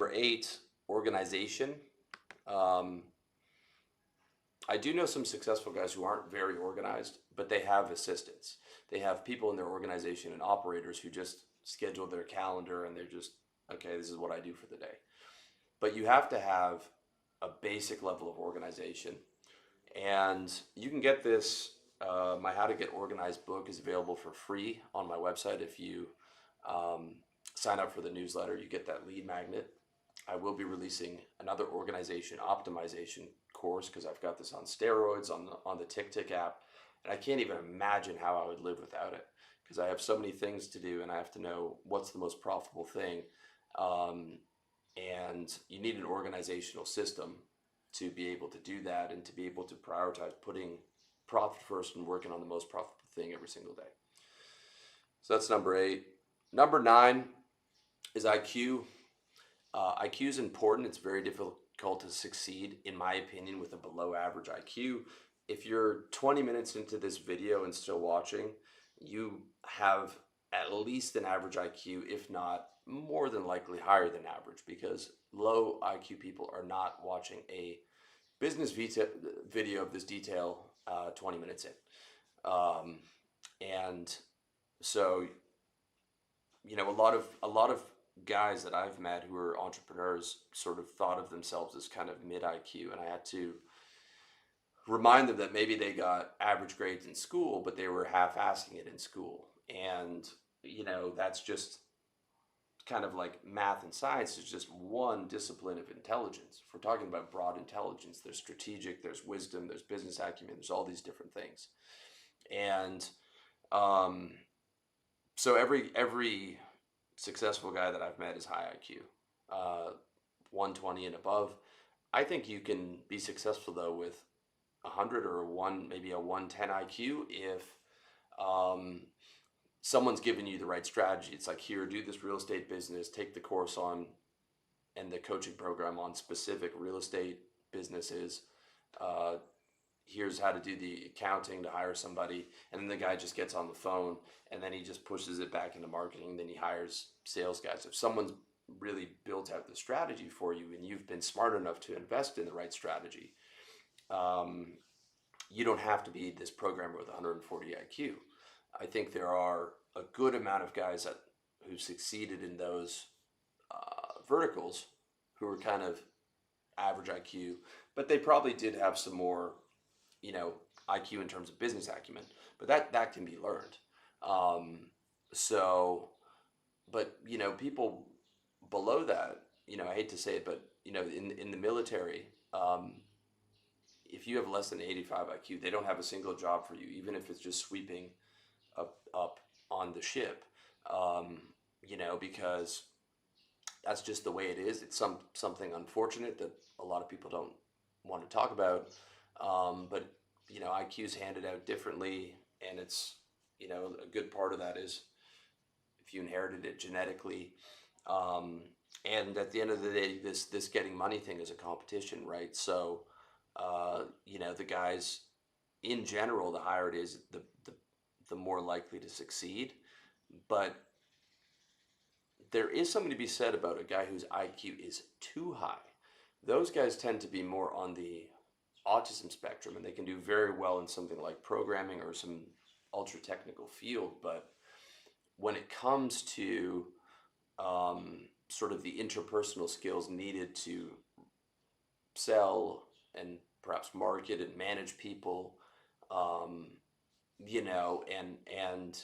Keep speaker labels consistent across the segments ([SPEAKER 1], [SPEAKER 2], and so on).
[SPEAKER 1] number 8, organization. Um, I do know some successful guys who aren't very organized, but they have assistants. They have people in their organization and operators who just schedule their calendar and they're just, okay, this is what I do for the day. But you have to have a basic level of organization. And you can get this, my How to Get Organized book is available for free on my website. If you um, sign up for the newsletter, you get that lead magnet. I will be releasing another organization optimization course because I've got this on steroids on the TickTick app, and I can't even imagine how I would live without it because I have so many things to do and I have to know what's the most profitable thing. And you need an organizational system to be able to do that and to be able to prioritize putting profit first and working on the most profitable thing every single day. So that's number 8. Number 9 is IQ. IQ is important. It's very difficult to succeed, in my opinion, with a below average IQ. If you're 20 minutes into this video and still watching, you have at least an average IQ, if not more than likely higher than average, because low IQ people are not watching a business video of this detail 20 minutes in. And so, you know, a lot of guys that I've met who are entrepreneurs sort of thought of themselves as kind of mid IQ, and I had to remind them that maybe they got average grades in school, but they were half-assing it in school. And, you know, that's just kind of like math and science is just one discipline of intelligence. If we're talking about broad intelligence, there's strategic, there's wisdom, there's business acumen, there's all these different things. And so every successful guy that I've met is high IQ, 120 and above. I think you can be successful though with 100 or maybe a 110 IQ if someone's given you the right strategy. It's like, here, do this real estate business, take the course on and the coaching program on specific real estate businesses. Here's how to do the accounting to hire somebody. And then the guy just gets on the phone and then he just pushes it back into marketing. Then he hires sales guys. If someone's really built out the strategy for you and you've been smart enough to invest in the right strategy, you don't have to be this programmer with 140 IQ. I think there are a good amount of guys who succeeded in those verticals who were kind of average IQ, but they probably did have some more, you know, IQ in terms of business acumen, but that can be learned. But you know, people below that, you know, I hate to say it, but you know, in the military, if you have less than 85 IQ, they don't have a single job for you, even if it's just sweeping up on the ship, you know, because that's just the way it is. It's something unfortunate that a lot of people don't want to talk about, but you know, IQ is handed out differently, and it's, you know, a good part of that is if you inherited it genetically, and at the end of the day, this getting money thing is a competition, right? So you know, the guys in general, the higher it is, the more likely to succeed. But there is something to be said about a guy whose IQ is too high. Those guys tend to be more on the autism spectrum, and they can do very well in something like programming or some ultra technical field. But when it comes to sort of the interpersonal skills needed to sell and perhaps market and manage people, you know, and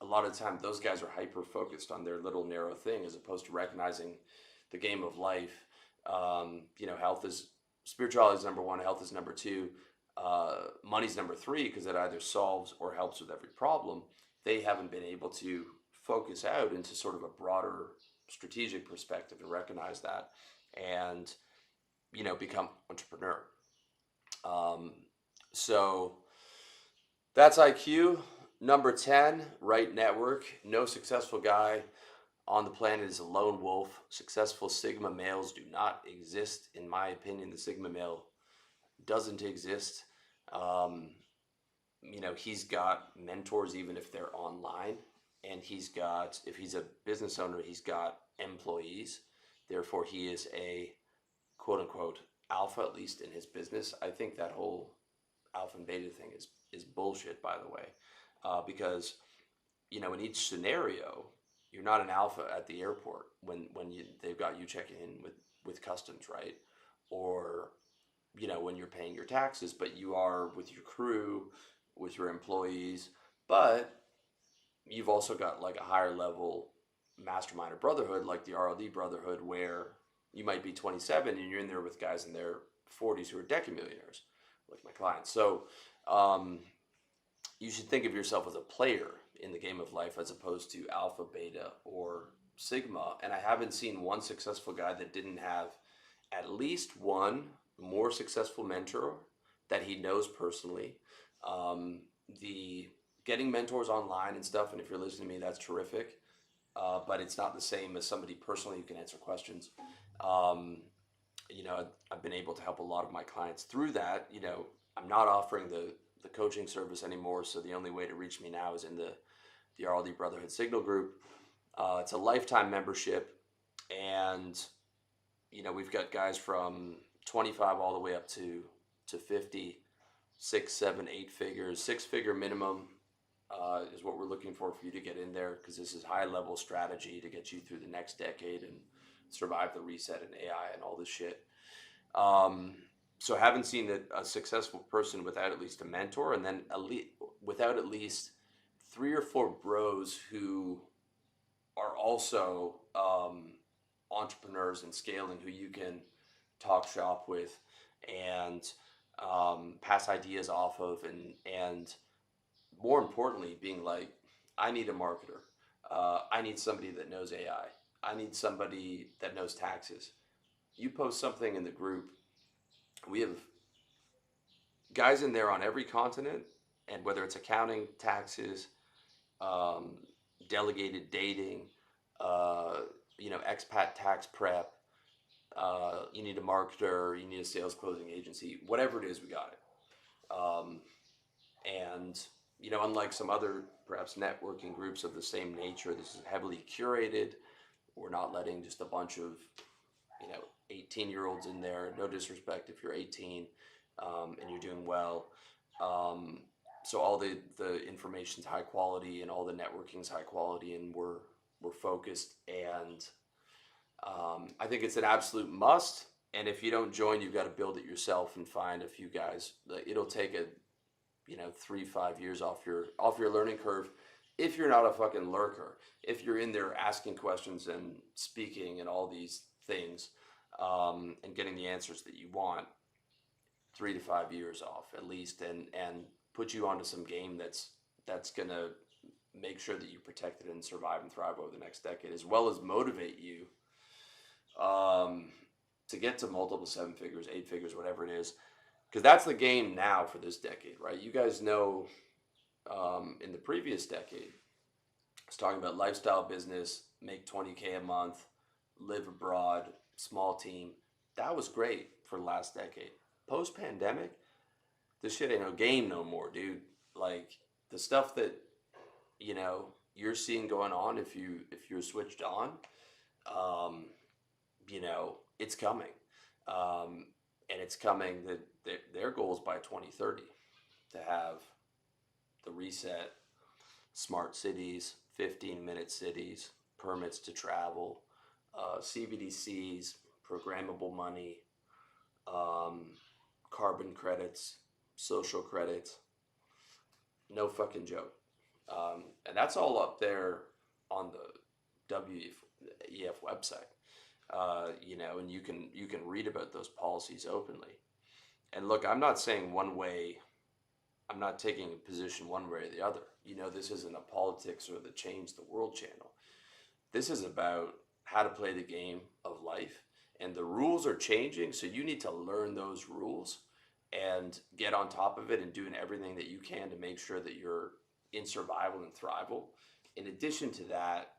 [SPEAKER 1] a lot of the time those guys are hyper focused on their little narrow thing as opposed to recognizing the game of life. You know, spirituality is number 1, health is number 2, money's number 3, because it either solves or helps with every problem. They haven't been able to focus out into sort of a broader strategic perspective and recognize that and, you know, become entrepreneur. So that's IQ. Number 10, right network. No successful guy on the planet is a lone wolf. Successful Sigma males do not exist. In my opinion, the Sigma male doesn't exist. You know, he's got mentors even if they're online, and if he's a business owner, he's got employees. therefore he is a quote unquote alpha, at least in his business. I think that whole alpha and beta thing is bullshit, by the way, because in each scenario, you're not an alpha at the airport when they've got you checking in with customs, right? Or when you're paying your taxes, but you are with your crew, with your employees. But you've also got like a higher level mastermind or brotherhood, like the RLD brotherhood, where you might be 27 and you're in there with guys in their 40s who are decamillionaires, like my clients. So um, you should think of yourself as a player in the game of life as opposed to alpha, beta, or sigma. And I haven't seen one successful guy that didn't have at least one more successful mentor that he knows personally. The getting mentors online and stuff, and if you're listening to me, that's terrific. But it's not the same as somebody personally who can answer questions. Um, I've been able to help a lot of my clients through that. I'm not offering the coaching service anymore, so the only way to reach me now is in the RLD Brotherhood Signal Group. It's a lifetime membership, and we've got guys from 25 all the way up to 50, 6, 7, 8 figures, 6-figure minimum. Is what we're looking for you to get in there, because this is high level strategy to get you through the next decade and survive the reset and AI and all this shit. So I haven't seen a successful person without at least a mentor, and then without at least 3 or 4 bros who are also entrepreneurs and scaling, who you can talk shop with and pass ideas off of, and more importantly, being like, I need a marketer. I need somebody that knows AI. I need somebody that knows taxes. You post something in the group, we have guys in there on every continent, and whether it's accounting, taxes, delegated dating, expat tax prep, you need a marketer, you need a sales closing agency, whatever it is, we got it. And unlike some other perhaps networking groups of the same nature, this is heavily curated. We're not letting just a bunch of 18-year-olds in there. No disrespect if you're 18 and you're doing well. So all the information's high quality and all the networking's high quality, and we're focused. And I think it's an absolute must. And if you don't join, you've got to build it yourself and find a few guys. It'll take 3-5 years off your learning curve if you're not a fucking lurker. If you're in there asking questions and speaking and all these things, and getting the answers that you want, 3 to 5 years off at least, and put you onto some game that's gonna make sure that you protect it and survive and thrive over the next decade, as well as motivate you to get to multiple 7 figures, 8 figures, whatever it is. Because that's the game now for this decade, right? You guys know, in the previous decade, I was talking about lifestyle business, make 20K a month, live abroad, small team. That was great for the last decade. Post-pandemic, this shit ain't no game no more, dude. Like, the stuff that, you're seeing going on, if you're switched on, it's coming. And it's coming that their goal is by 2030 to have the reset, smart cities, 15-minute cities, permits to travel, CBDCs, programmable money, carbon credits, social credits. No fucking joke. And that's all up there on the WEF website. And you can read about those policies openly. And look, I'm not saying one way, I'm not taking a position one way or the other. This isn't a politics or the change the world channel. This is about how to play the game of life. And the rules are changing, so you need to learn those rules and get on top of it and doing everything that you can to make sure that you're in survival and thrival. In addition to that,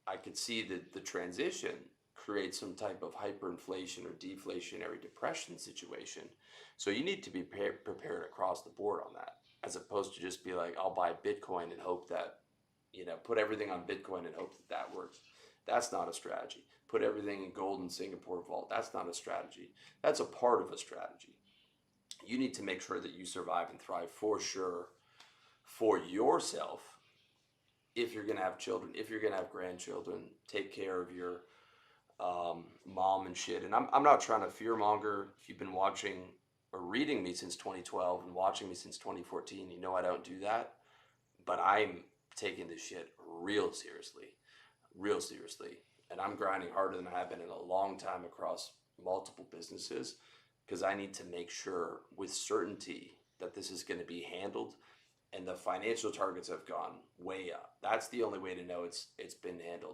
[SPEAKER 1] I could see that the transition create some type of hyperinflation or deflationary depression situation. So you need to be prepared across the board on that, as opposed to just be like, I'll buy Bitcoin and hope that, put everything on Bitcoin and hope that works. That's not a strategy. put everything in gold in Singapore vault. That's not a strategy. That's a part of a strategy. You need to make sure that you survive and thrive for sure for yourself. If you're going to have children, if you're going to have grandchildren, take care of your mom and shit. And I'm not trying to fearmonger. If you've been watching or reading me since 2012 and watching me since 2014, you know I don't do that. But I'm taking this shit real seriously. Real seriously. And I'm grinding harder than I have been in a long time across multiple businesses because I need to make sure with certainty that this is going to be handled and the financial targets have gone way up. That's the only way to know it's been handled.